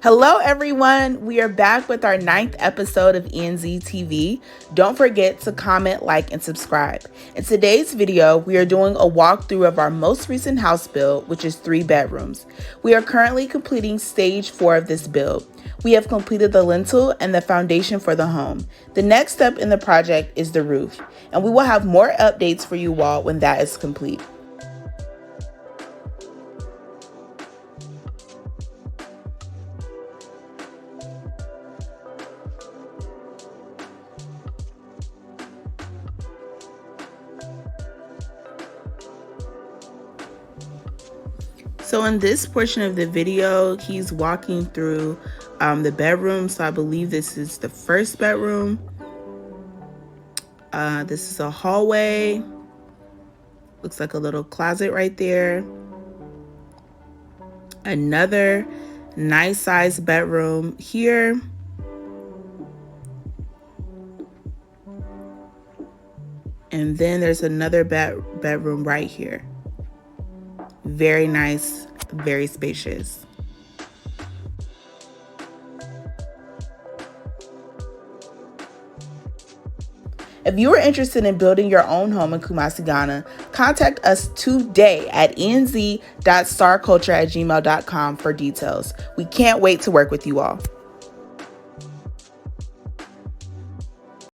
Hello, everyone. We are back with our 9th episode of ENZ TV. Don't forget to comment, like, and subscribe. In today's video, we are doing a walkthrough of our most recent house build, which is 3 bedrooms. We are currently completing stage 4 of this build. We have completed the lintel and the foundation for the home. The next step in the project is the roof, and we will have more updates for you all when that is complete. So in this portion of the video, he's walking through the bedroom. So I believe this is the first bedroom. This is a hallway. Looks like a little closet right there. Another nice sized bedroom here. And then there's another bedroom right here. Very nice, very spacious. If you are interested in building your own home in Kumasi, Ghana, contact us today at enz.starculture@gmail.com for details. We can't wait to work with you all.